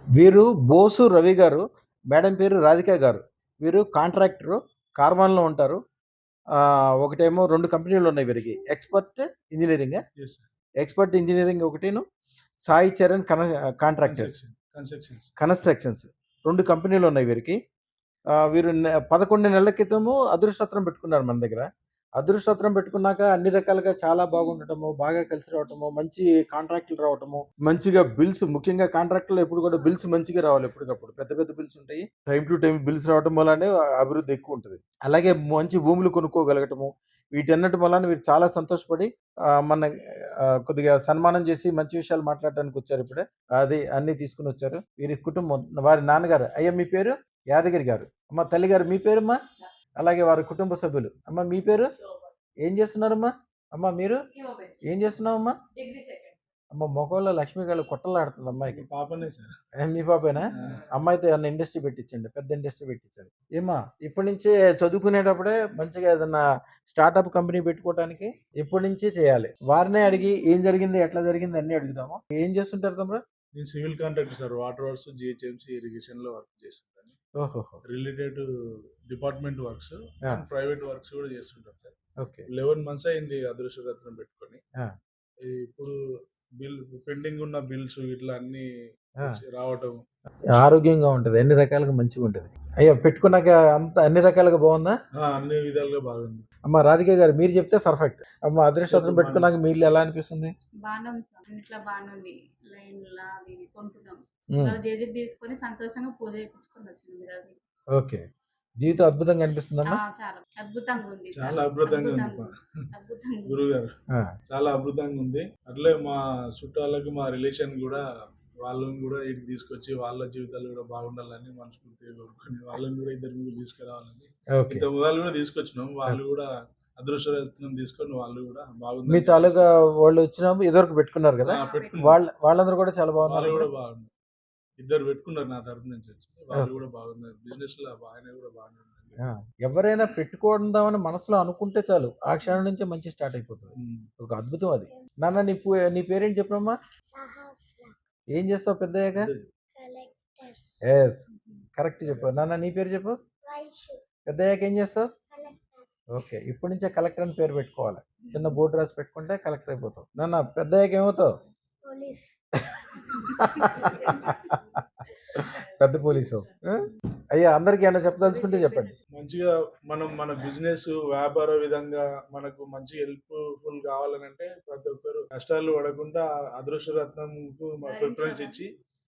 వీరు బోసు రవి గారు, మేడం పేరు రాధిక గారు. వీరు కాంట్రాక్టరు. కార్వాన్‌లో ఉంటారు. ఒకటేమో 2 కంపెనీలున్నాయి వీరికి. ఎక్స్‌పర్ట్ ఇంజినీరింగా? Yes sir. ఎక్స్‌పర్ట్ ఇంజినీరింగ్ ఒకటీను, సాయి చరణ్ కాంట్రాక్టర్స్. కన్‌స్ట్రక్షన్స్ 2 కంపెనీలున్నాయి వీరికి. వీరు 11 నెలల క్రితము అదృష్టపత్రం పెట్టుకున్నారు మన దగ్గర. అదృష్టపత్రం పెట్టుకున్నాక అన్ని రకాలుగా చాలా బాగుండటము, బాగా కలిసి రావటము, మంచి కాంట్రాక్టులు రావటము, మంచిగా బిల్స్, ముఖ్యంగా కాంట్రాక్టులో ఎప్పుడు కూడా బిల్స్ మంచిగా రావాలి ఎప్పటికప్పుడు. పెద్ద పెద్ద బిల్స్ ఉంటాయి. టైమ్ టు టైమ్ బిల్స్ రావటం వల్లనే అభివృద్ధి ఎక్కువ ఉంటది. అలాగే మంచి భూములు కొనుక్కోగలగటము, వీటన్నిటి వలన వీరు చాలా సంతోషపడి మన కొద్దిగా సన్మానం చేసి మంచి విషయాలు మాట్లాడటానికి వచ్చారు ఇప్పుడే. అది అన్నీ తీసుకొని వచ్చారు. వీరి కుటుంబం, వారి నాన్నగారు. అయ్యా మీ పేరు? యాదగిరి గారు. అమ్మ తల్లిగారు మీ పేరమ్మా? అలాగే వారి కుటుంబ సభ్యులు. అమ్మ మీ పేరు? ఏం చేస్తున్నారమ్మా? అమ్మ మీరు? ఏం చేస్తున్నావమ్మా? అమ్మ మొగోళ్ళ లక్ష్మి గారు కొట్టలాడుతుంది అమ్మాయికి. పాపనే సార్. మీ పాపేనా? అమ్మాయితో ఏమన్నా ఇండస్ట్రీ పెట్టించండి. పెద్ద ఇండస్ట్రీ పెట్టించండి. ఏమ్మా ఇప్పటి నుంచే చదువుకునేటప్పుడే మంచిగా ఏదన్నా స్టార్టప్ కంపెనీ పెట్టుకోవటానికి ఇప్పటి నుంచే చేయాలి. వారినే అడిగి ఏం జరిగింది, ఎట్లా జరిగింది అన్నీ అడుగుదాము. ఏం చేస్తుంటారు తమ్ముడు? నేను civil contractor sir. Water works, GHMC ఇరిగేషన్‌లో వర్క్ చేస్తుంటాను. ఓహోహో! Related department works and private works కూడా చేస్తుంటాను సార్. ఓకే. 11 మంత్స్ అయింది అదృష్టరత్నం పెట్టుకొని. ఆ! ఇప్పుడు పెండింగ్ ఉన్న బిల్స్ ఇట్లా అన్నీ రావటం. ఆరోగ్యంగా ఉంటది. అన్ని రకాలుగా మంచిగుంటది. అయ్యో! పెట్టుకున్నాక అంత అన్ని రకాలుగా బావుందా? అన్ని విధాలుగా బాగుంది. అమ్మ రాధిక గారు మీరు చెప్తే పర్ఫెక్ట్. అమ్మ అదృష్టం పెట్టుకున్నాక మీ ఇల్లు ఎలా అనిపిస్తుంది? బానే ఉంది సార్. అన్నిట్లా బానే ఉంది. లైన్‌లా అవి ఇవి కొంటున్నాం. జేజీకి తీసుకొని సంతోషంగా పూజ చేపించుకొని వచ్చినాం ఈరోజు. ఓకే. జీవితం అద్భుతంగా అనిపిస్తుందమ్మా? చాలా అద్భుతంగా ఉంది. చాలా అద్భుతంగా ఉంది అద్భుతంగా గురుగారు. చాలా అద్భుతంగా ఉంది. అట్లే మా చుట్టాలకి, మా రిలేషన్ కూడా వాళ్ళని కూడా ఇటు తీసుకొచ్చి వాళ్ళ జీవితాలు కూడా బాగుండాలని మనస్ఫూర్తిగా కోరుకొని వాళ్ళని కూడా ఇద్దరు ముగ్గురు తీసుకురావాలని ఇంత మొదలు కూడా తీసుకొచ్చినాం. వాళ్ళు కూడా అదృష్టరత్నం తీసుకొని వాళ్ళు కూడా బాగుంది. మీ తాలూకా వాళ్ళు వచ్చినప్పుడు ఇదివరకు పెట్టుకున్నారు కదా? వాళ్ళందరూ కూడా చాలా బాగున్నారు. వాళ్ళు కూడా బాగున్నారు. ఇద్దరు పెట్టుకున్నారు నా తరపు నుంచి వచ్చి. వాళ్ళు కూడా బాగున్నారు. బిజినెస్ లో ఆయన కూడా బాగున్నారు. ఎవరైనా పెట్టుకుందామని మనసులో అనుకుంటే చాలు, ఆ క్షణం నుంచే మంచి స్టార్ట్ అయిపోతుంది. ఒక అద్భుతం అది. నాన్న నీ పేరేంటి చెప్పమ్మా? ఏం చేస్తావు పెద్దయ్యాక? ఎస్, కరెక్ట్ చెప్పు. నాన్న నీ పేరు చెప్పు. పెద్దయ్యాక ఏం చేస్తావు? ఓకే, ఇప్పటి నుంచే కలెక్టర్ అని పేరు పెట్టుకోవాలి. చిన్న బోర్డు రాసి పెట్టుకుంటే కలెక్టర్ అయిపోతావు. నాన్న పెద్దయ్యాక ఏమవుతావు? పెద్ద పోలీసు. అయ్యా అందరికి ఏమైనా చెప్పదలుచుకుంటే చెప్పండి. మంచిగా మన బిజినెస్ వ్యాపార విధంగా మనకు మంచి హెల్ప్ఫుల్ కావాలని అంటే ప్రతి ఒక్కరు కష్టాలు పడకుండా అదృష్టరత్నంకు ప్రిఫరెన్స్ ఇచ్చి